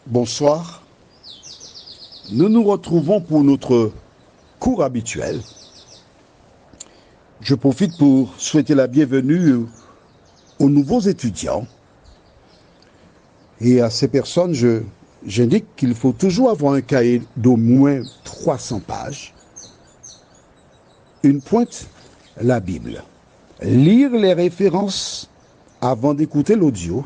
Bonsoir. Nous nous retrouvons pour notre cours habituel. Je profite pour souhaiter la bienvenue aux nouveaux étudiants. Et à ces personnes, j'indique qu'il faut toujours avoir un cahier d'au moins 300 pages. Une pointe, la Bible. Lire les références avant d'écouter l'audio.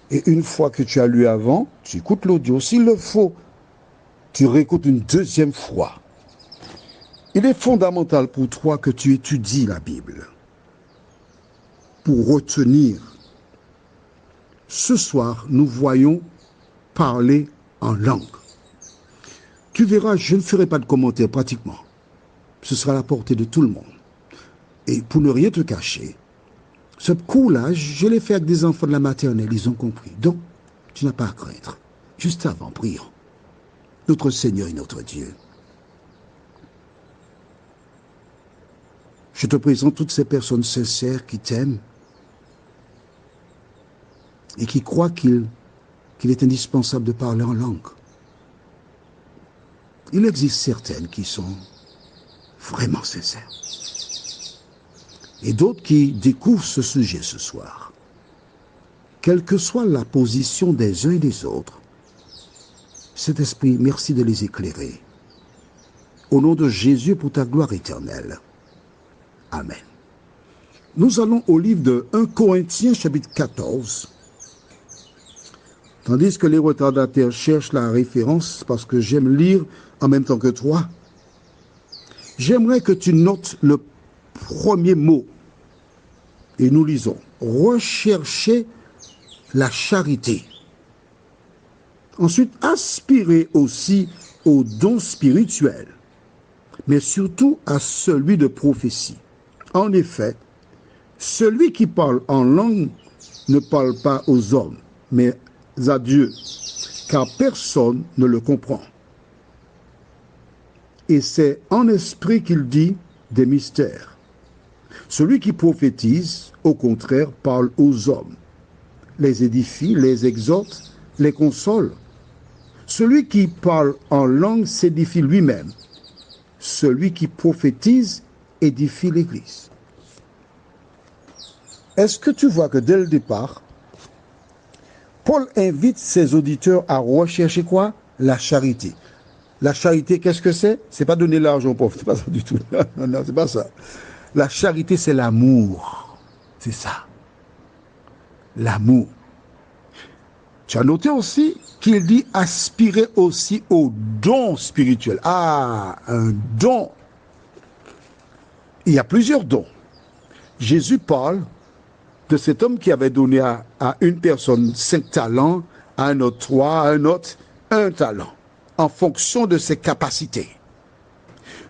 Et une fois que tu as lu avant, tu écoutes l'audio. S'il le faut, tu réécoutes une deuxième fois. Il est fondamental pour toi que tu étudies la Bible pour retenir. Ce soir, nous voyons parler en langue. Tu verras, je ne ferai pas de commentaires pratiquement. Ce sera à la portée de tout le monde. Et pour ne rien te cacher, ce cours-là, je l'ai fait avec des enfants de la maternelle, ils ont compris. Donc, tu n'as pas à craindre. Juste avant, prions. Notre Seigneur et notre Dieu. Je te présente toutes ces personnes sincères qui t'aiment et qui croient qu'il est indispensable de parler en langue. Il existe certaines qui sont vraiment sincères. Et d'autres qui découvrent ce sujet ce soir. Quelle que soit la position des uns et des autres, cet esprit, merci de les éclairer. Au nom de Jésus pour ta gloire éternelle. Amen. Nous allons au livre de 1 Corinthiens chapitre 14. Tandis que les retardataires cherchent la référence parce que j'aime lire en même temps que toi, j'aimerais que tu notes le premier mot. Et nous lisons, rechercher la charité. Ensuite, aspirer aussi aux dons spirituels, mais surtout à celui de prophétie. En effet, celui qui parle en langue ne parle pas aux hommes, mais à Dieu, car personne ne le comprend. Et c'est en esprit qu'il dit des mystères. Celui qui prophétise, au contraire, parle aux hommes, les édifie, les exhorte, les console. Celui qui parle en langue s'édifie lui-même. Celui qui prophétise édifie l'Église. Est-ce que tu vois que dès le départ, Paul invite ses auditeurs à rechercher quoi? La charité. La charité, qu'est-ce que c'est? C'est pas donner l'argent aux pauvres, c'est pas ça du tout. Non, c'est pas ça. La charité, c'est l'amour. C'est ça. L'amour. Tu as noté aussi qu'il dit aspirer aussi au don spirituel. Ah, un don. Il y a plusieurs dons. Jésus parle de cet homme qui avait donné à une personne 5 talents, à un autre 3, à un autre 1 talent, en fonction de ses capacités.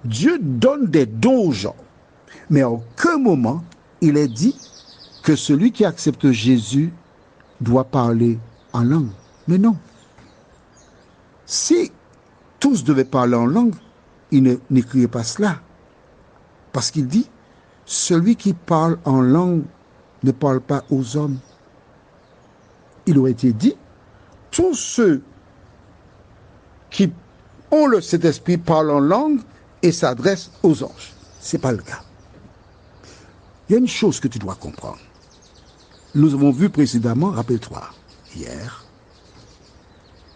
Dieu donne des dons aux gens, mais à aucun moment il est dit que celui qui accepte Jésus doit parler en langue. Mais non. Si tous devaient parler en langue, il n'écrirait pas cela. Parce qu'il dit, celui qui parle en langue ne parle pas aux hommes. Il aurait été dit, tous ceux qui ont le Saint-Esprit parlent en langue et s'adressent aux anges. Ce n'est pas le cas. Il y a une chose que tu dois comprendre. Nous avons vu précédemment, rappelle-toi, hier,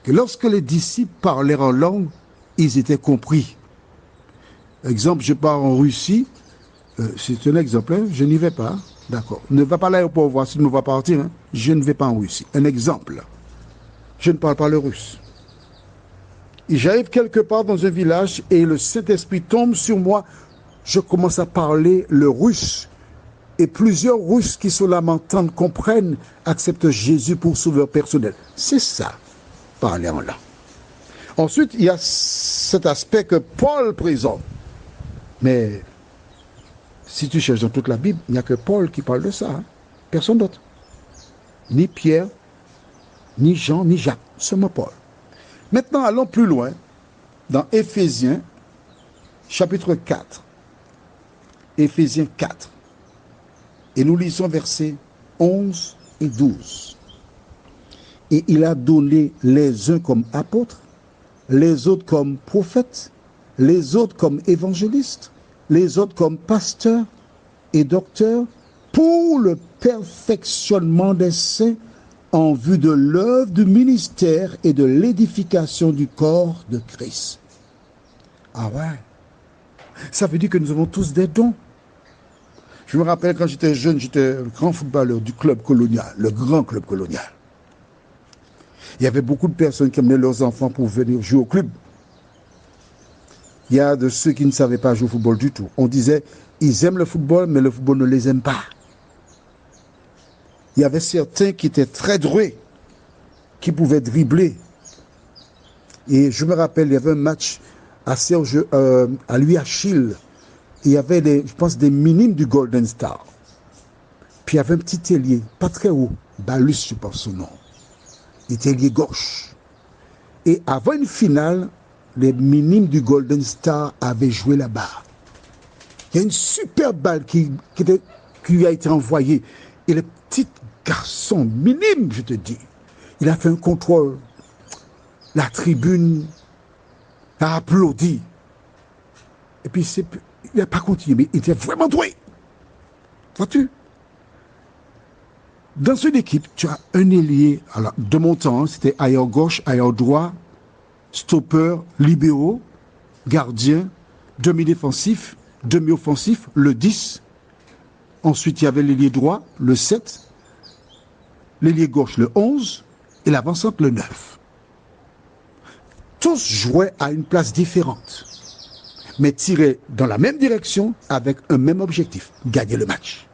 que lorsque les disciples parlaient en langue, ils étaient compris. Exemple, je pars en Russie, c'est un exemple, hein, je n'y vais pas, d'accord. Ne va pas à l'aéroport voir si tu me vois partir, hein, je ne vais pas en Russie. Un exemple, je ne parle pas le russe. Et j'arrive quelque part dans un village et le Saint-Esprit tombe sur moi, je commence à parler le russe. Et plusieurs Russes qui sont là m'entendent, comprennent, acceptent Jésus pour sauveur personnel. C'est ça, parler en langue. Ensuite, il y a cet aspect que Paul présente. Mais si tu cherches dans toute la Bible, il n'y a que Paul qui parle de ça. Hein? Personne d'autre. Ni Pierre, ni Jean, ni Jacques. Seulement Paul. Maintenant, allons plus loin dans Éphésiens, chapitre 4. Éphésiens 4. Et nous lisons versets 11 et 12. Et il a donné les uns comme apôtres, les autres comme prophètes, les autres comme évangélistes, les autres comme pasteurs et docteurs, pour le perfectionnement des saints en vue de l'œuvre du ministère et de l'édification du corps de Christ. Ah ouais, ça veut dire que nous avons tous des dons. Je me rappelle quand j'étais jeune, j'étais le grand footballeur du club colonial, le grand club colonial. Il y avait beaucoup de personnes qui amenaient leurs enfants pour venir jouer au club. Il y a de ceux qui ne savaient pas jouer au football du tout. On disait, ils aiment le football, mais le football ne les aime pas. Il y avait certains qui étaient très doués, qui pouvaient dribbler. Et je me rappelle, il y avait un match à Serge, à Louis Achille. Il y avait, je pense, des minimes du Golden Star. Puis il y avait un petit ailier, pas très haut, Balus, je pense son nom. Il était ailier gauche. Et avant une finale, les minimes du Golden Star avaient joué là-bas. Il y a une super balle qui lui a été envoyée. Et le petit garçon minime, je te dis, il a fait un contrôle. La tribune a applaudi. Et puis il n'a pas continué, mais il était vraiment doué. Vois-tu? Dans une équipe, tu as un ailier, alors de mon temps, c'était ailleurs gauche, ailleurs droit, stopper, libéraux, gardien, demi-défensif, demi-offensif, le 10. Ensuite, il y avait l'ailier droit, le 7, l'ailier gauche, le 11, et l'avant-centre, le 9. Tous jouaient à une place différente, mais tiraient dans la même direction avec un même objectif, gagner le match.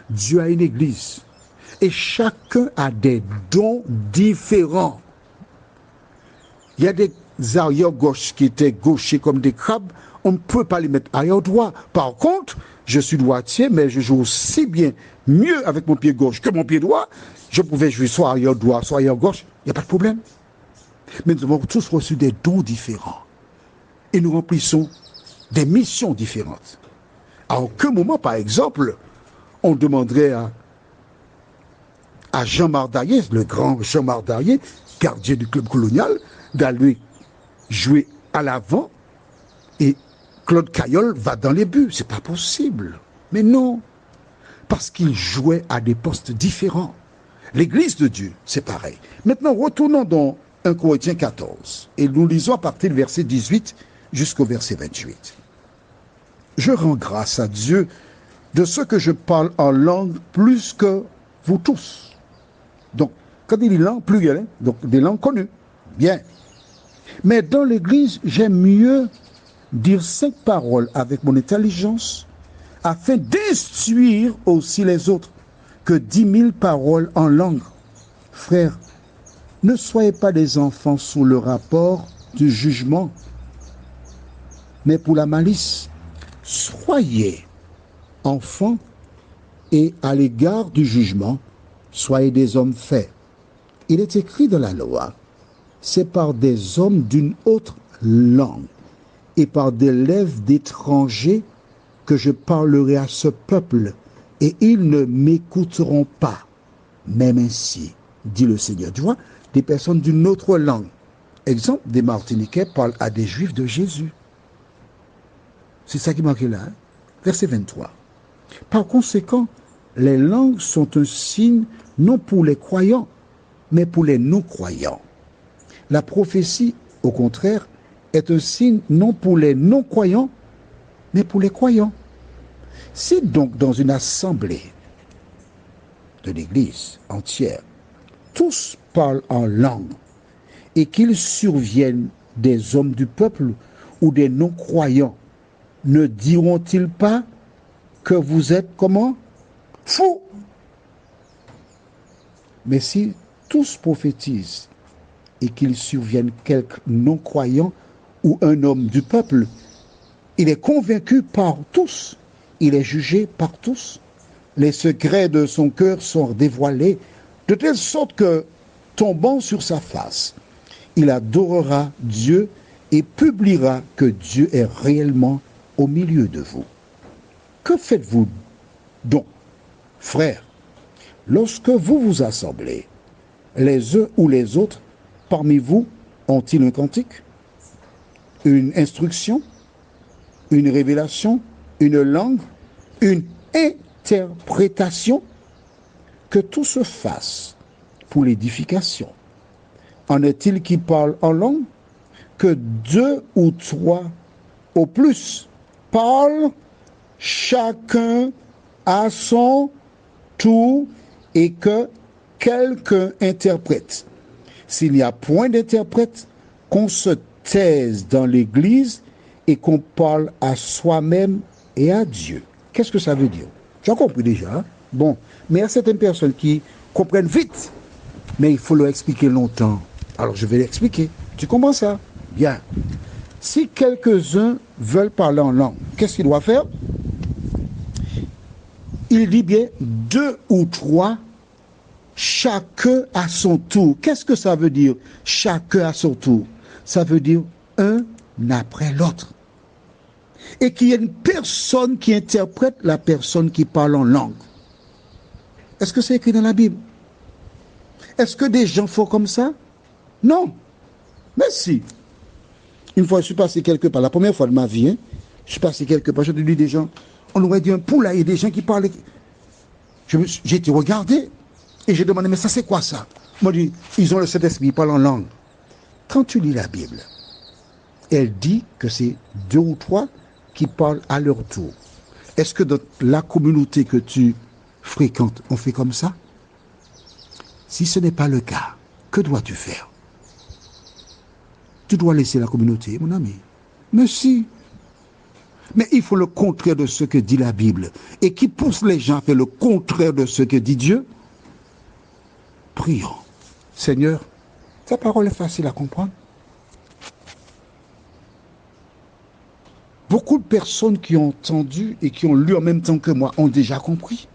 Dieu a une église. Et chacun a des dons différents. Il y a des arrières gauches qui étaient gauchers comme des crabes. On ne peut pas les mettre arrière droit. Par contre, je suis droitier, mais je joue aussi bien, mieux avec mon pied gauche que mon pied droit. Je pouvais jouer soit arrière droit, soit arrière gauche. Il n'y a pas de problème. Mais nous avons tous reçu des dons différents. Et nous remplissons des missions différentes. À aucun moment, par exemple, on demanderait à Jean Mardaillé, le grand Jean Mardaillé, gardien du club colonial, d'aller jouer à l'avant et Claude Caillol va dans les buts. C'est pas possible. Mais non, parce qu'il jouait à des postes différents. L'église de Dieu, c'est pareil. Maintenant, retournons dans 1 Corinthiens 14 et nous lisons à partir du verset 18 jusqu'au verset 28. Je rends grâce à Dieu de ce que je parle en langue plus que vous tous. Donc, quand il dit langue, pluriel, donc des langues connues. Bien. Mais dans l'église, j'aime mieux dire 5 paroles avec mon intelligence afin d'instruire aussi les autres que 10 000 paroles en langue. Frères, ne soyez pas des enfants sous le rapport du jugement, mais pour la malice. Soyez enfants et à l'égard du jugement, soyez des hommes faits. Il est écrit dans la loi, c'est par des hommes d'une autre langue et par des lèvres d'étrangers que je parlerai à ce peuple, et ils ne m'écouteront pas. Même ainsi, dit le Seigneur. Tu vois, des personnes d'une autre langue. Exemple, des Martiniquais parlent à des Juifs de Jésus. C'est ça qui manquait là. Hein? Verset 23. Par conséquent, les langues sont un signe non pour les croyants, mais pour les non-croyants. La prophétie, au contraire, est un signe non pour les non-croyants, mais pour les croyants. Si donc dans une assemblée de l'Église entière, tous parlent en langue, et qu'il survienne des hommes du peuple ou des non-croyants, ne diront-ils pas que vous êtes comment? Fous. Mais si tous prophétisent et qu'il survienne quelque non-croyant ou un homme du peuple, il est convaincu par tous, il est jugé par tous. Les secrets de son cœur sont dévoilés, de telle sorte que, tombant sur sa face, il adorera Dieu et publiera que Dieu est réellement au milieu de vous. Que faites-vous donc, frères, lorsque vous vous assemblez? les uns ou les autres parmi vous ont-ils un cantique, une instruction, une révélation, une langue, une interprétation? Que tout se fasse pour l'édification. En est-il qui parle en langue? Que 2 ou 3 au plus parlent, chacun à son tour, et que quelqu'un interprète. S'il n'y a point d'interprète, qu'on se taise dans l'Église et qu'on parle à soi-même et à Dieu. Qu'est-ce que ça veut dire? Tu as compris déjà, hein? Bon, mais il y a certaines personnes qui comprennent vite, mais il faut leur expliquer longtemps. Alors je vais l'expliquer. Tu comprends ça? Bien. Si quelques-uns veulent parler en langue, qu'est-ce qu'ils doivent faire? Il dit bien 2 ou 3, chacun à son tour. Qu'est-ce que ça veut dire, chacun à son tour? Ça veut dire un après l'autre. Et qu'il y ait une personne qui interprète la personne qui parle en langue. Est-ce que c'est écrit dans la Bible? Est-ce que des gens font comme ça? Non. Mais si. Une fois, je suis passé quelque part, la première fois de ma vie, je suis passé quelque part, j'ai entendu des gens, on aurait dit un poulailler, des gens qui parlaient. J'ai été regardé et j'ai demandé, mais ça c'est quoi ça? On m'a dit, ils ont le Saint-Esprit, ils parlent en langue. Quand tu lis la Bible, elle dit que c'est 2 ou 3 qui parlent à leur tour. Est-ce que dans la communauté que tu fréquentes, on fait comme ça? Si ce n'est pas le cas, que dois-tu faire? Tu dois laisser la communauté, mon ami. Mais si. Mais il faut le contraire de ce que dit la Bible. Et qui pousse les gens à faire le contraire de ce que dit Dieu? Prions. Seigneur, ta parole est facile à comprendre. Beaucoup de personnes qui ont entendu et qui ont lu en même temps que moi ont déjà compris.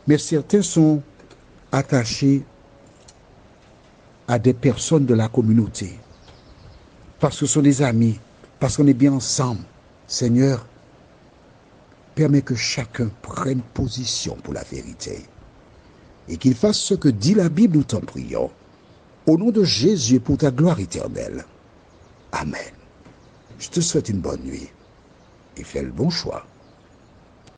Mais certains sont attachés à des personnes de la communauté. Parce que ce sont des amis, parce qu'on est bien ensemble. Seigneur, permets que chacun prenne position pour la vérité. Et qu'il fasse ce que dit la Bible, nous t'en prions. Au nom de Jésus, pour ta gloire éternelle. Amen. Je te souhaite une bonne nuit et fais le bon choix.